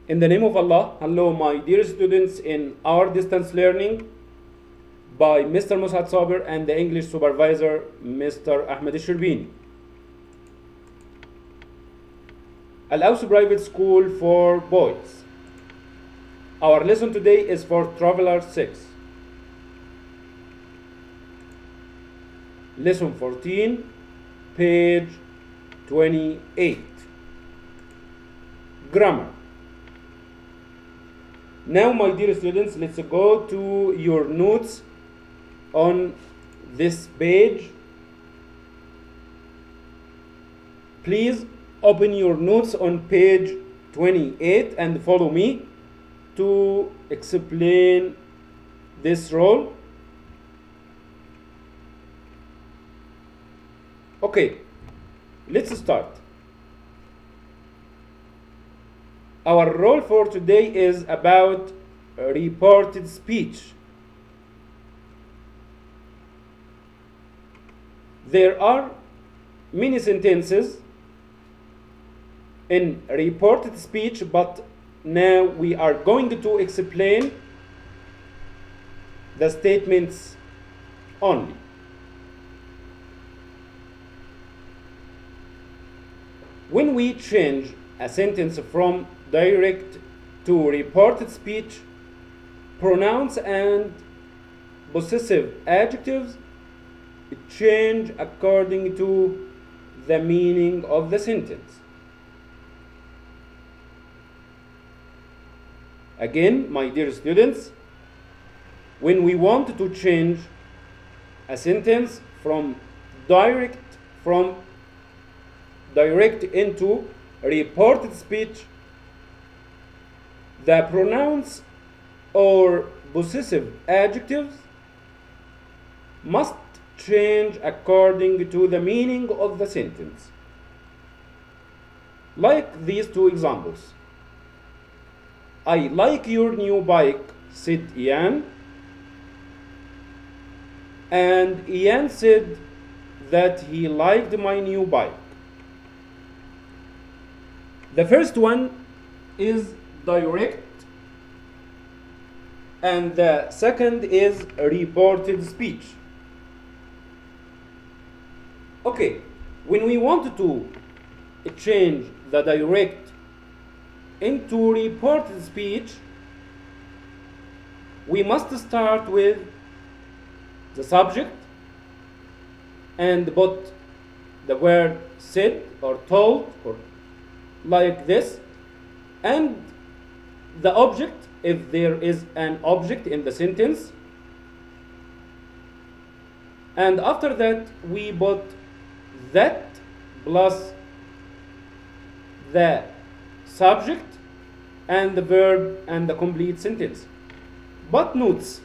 In the name of Allah, hello my dear students in our distance learning by Mr. مسعد and the English supervisor Mr. Ahmed Shirbini. Al-Aus Private School for Boys. Our lesson today is for Traveler 6. Lesson 14, page 28. Grammar. Now, my dear students, let's go to your notes on this page. Please open your notes on page 28 and follow me to explain this role. Okay, let's start. Our role for today is about reported speech. There are many sentences in reported speech, but now we are going to explain the statements only. When we change a sentence from direct to reported speech, pronouns and possessive adjectives change according to the meaning of the sentence. Again, my dear students, when we want to change a sentence from direct into reported speech, the pronouns or possessive adjectives must change according to the meaning of the sentence. Like these two examples. I like your new bike, said Ian. And Ian said that he liked my new bike. The first one is direct, and the second is reported speech. Okay, when we want to change the direct into reported speech, we must start with the subject and put the word said or told or like this, and the object if there is an object in the sentence, and after that we put that plus the subject and the verb and the complete sentence. But notes,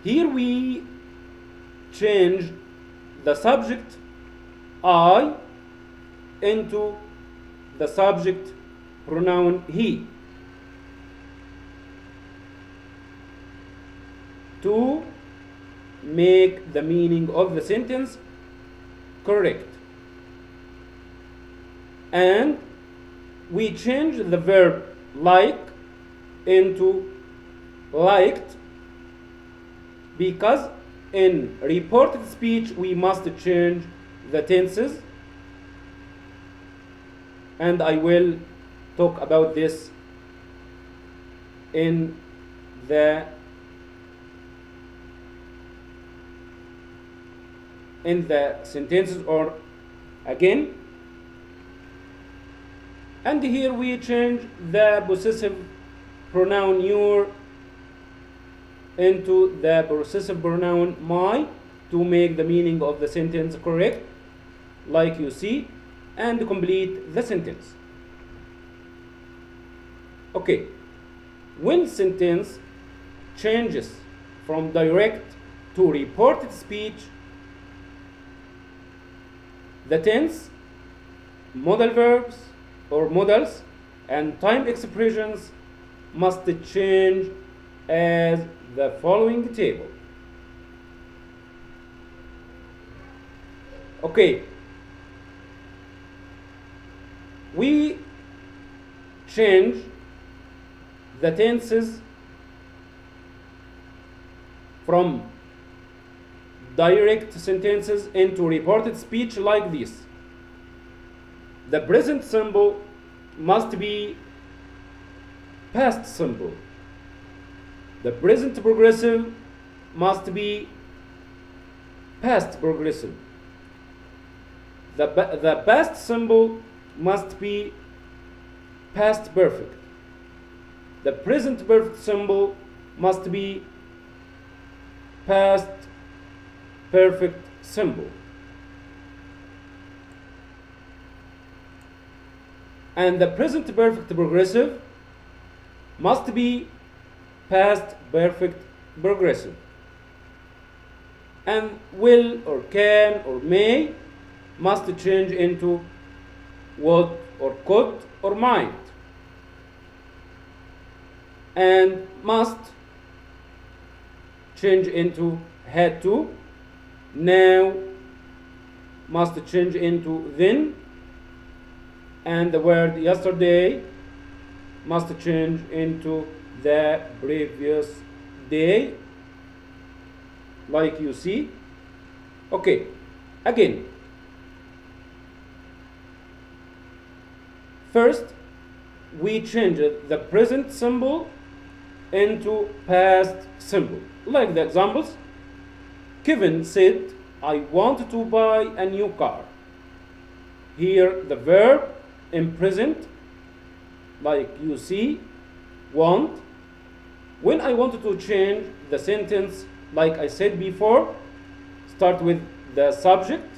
here we change the subject I into the subject pronoun he to make the meaning of the sentence correct. And we change the verb like into liked, because in reported speech we must change the tenses, and I will talk about this in the sentences or again. And here we change the possessive pronoun your into the possessive pronoun my to make the meaning of the sentence correct, like you see, and complete the sentence. Okay, when sentence changes from direct to reported speech, the tense, modal verbs or modals, and time expressions must change as the following table. Okay, we change the tenses from direct sentences into reported speech like this. The present simple must be past simple. The present progressive must be past progressive. The past simple must be past perfect. The present perfect simple must be past perfect simple. And the present perfect progressive must be past perfect progressive. And will or can or may must change into would or could or might. And must change into had to. Now must change into then. And the word yesterday must change into the previous day, like you see. Okay, again. First, we change the present symbol into past symbol. Like the examples, Kevin said, I want to buy a new car. Here the verb in present, like you see, want. When I wanted to change the sentence, like I said before, start with the subject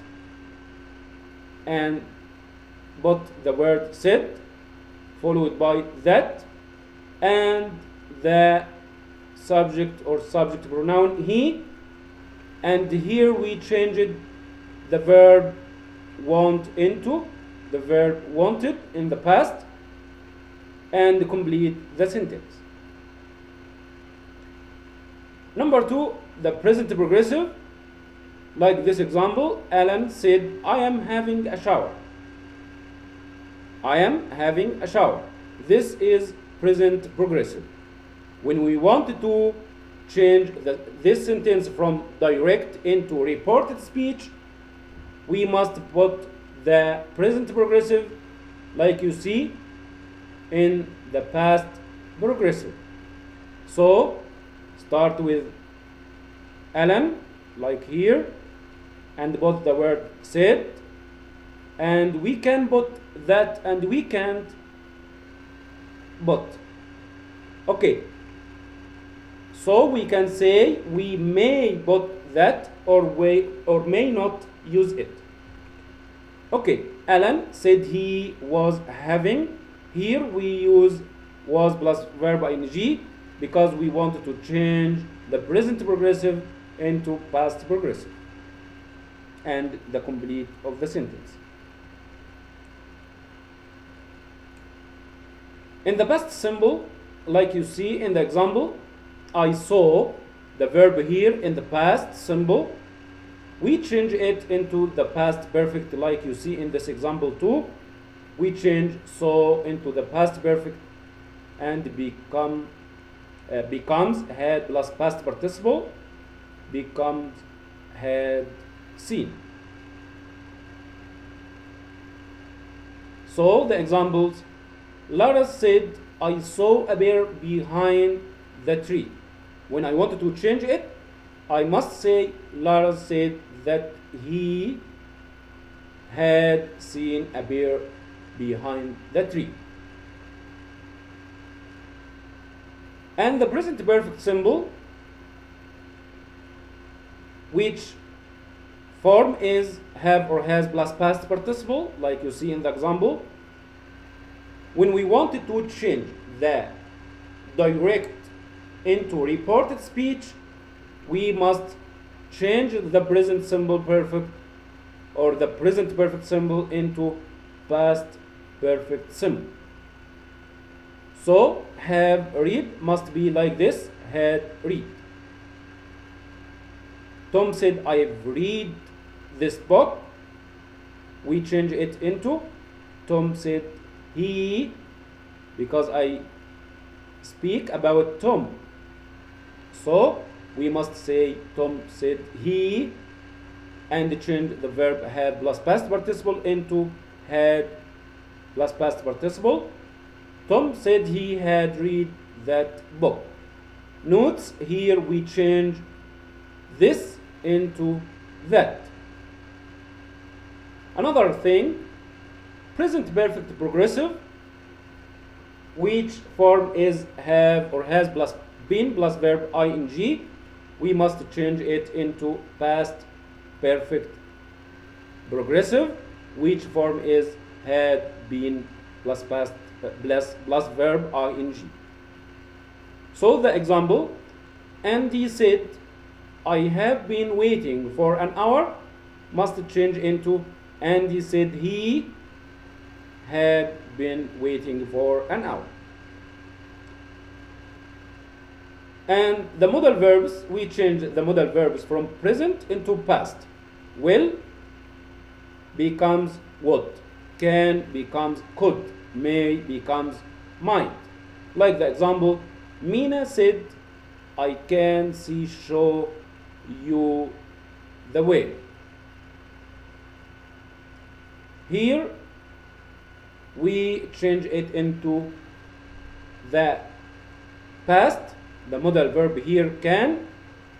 and put the word said, followed by that, and the subject or subject pronoun he. And here we changed the verb want into the verb wanted in the past, and complete the sentence. Number two, the present progressive. Like this example, Alan said, I am having a shower. I am having a shower. This is present progressive. When we want to change this sentence from direct into reported speech, we must put the present progressive, like you see, in the past progressive. So start with Alan, like here, and put the word said, and we can put that and we can't put. Okay, so we can say we may put that or may not use it. Okay, Alan said he was having. Here we use was plus verb ing because we wanted to change the present progressive into past progressive and the complete of the sentence. In the past symbol, like you see in the example, I saw the verb here in the past symbol. We change it into the past perfect, like you see in this example too. We change saw into the past perfect and becomes had plus past participle, becomes had seen. So the examples, Lara said, I saw a bear behind the tree. When I wanted to change it, I must say Lara said that he had seen a bear behind the tree. And the present perfect symbol, which form is have or has plus past participle, like you see in the example. When we wanted to change the direct into reported speech, we must change the present simple perfect or the present perfect symbol into past perfect symbol. So have read must be like this, had read. Tom said, I've read this book. We change it into Tom said he because I speak about Tom. So we must say Tom said he, and change the verb had plus past participle into had plus past participle. Tom said he had read that book. Notes, here we change this into that. Another thing, present perfect progressive, which form is have or has plus been plus verb ing, we must change it into past perfect progressive, which form is had been plus past plus verb ing. So the example, Andy said, I have been waiting for an hour, must change into Andy said he had been waiting for an hour. And the modal verbs, we change the modal verbs from present into past. Will becomes would, can becomes could, may becomes might. Like the example, Mina said, I can show you the way. Here we change it into the past. The modal verb here can,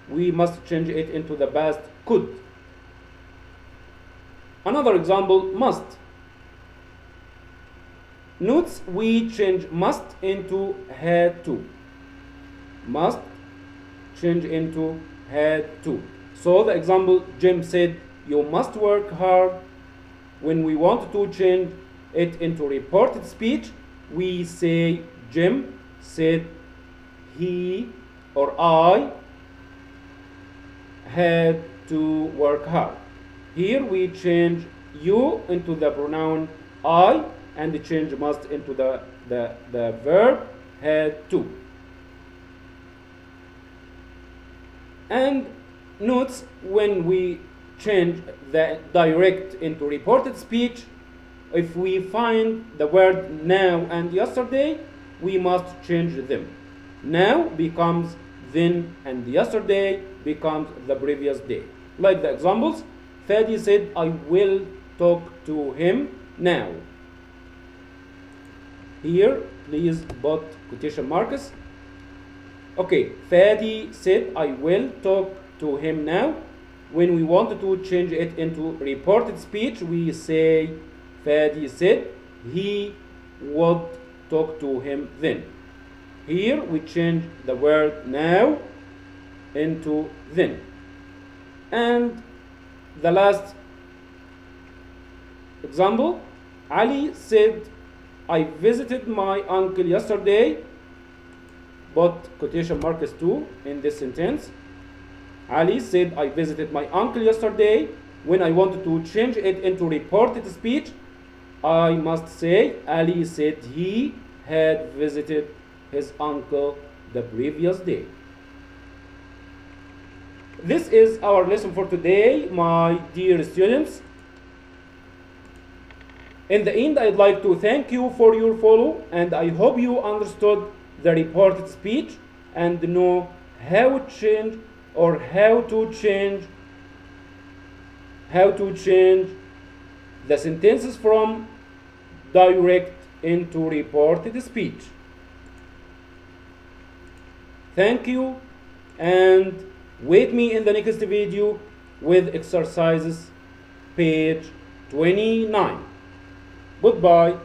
we must change it into the past could. Another example, must. Notes, we change must into had to. Must change into had to. So the example, Jim said, you must work hard. When we want to change it into reported speech, we say Jim said he or I had to work hard. Here we change you into the pronoun I and change must into the verb had to. And notes, when we change the direct into reported speech, if we find the word now and yesterday, we must change them. Now becomes then and yesterday becomes the previous day. Like the examples, Fadi said, I will talk to him now. Here, please put quotation marks. Okay, Fadi said, I will talk to him now. When we want to change it into reported speech, we say Fadi said he would talk to him then. Here we change the word now into then. And the last example, Ali said, I visited my uncle yesterday, but quotation marks too in this sentence. Ali said, I visited my uncle yesterday. When I wanted to change it into reported speech, I must say, Ali said he had visited his uncle the previous day. This is our lesson for today, my dear students. In the end, I'd like to thank you for your follow, and I hope you understood the reported speech and know how to change the sentences from direct into reported speech. Thank you, and wait me in the next video with exercises page 29. Goodbye.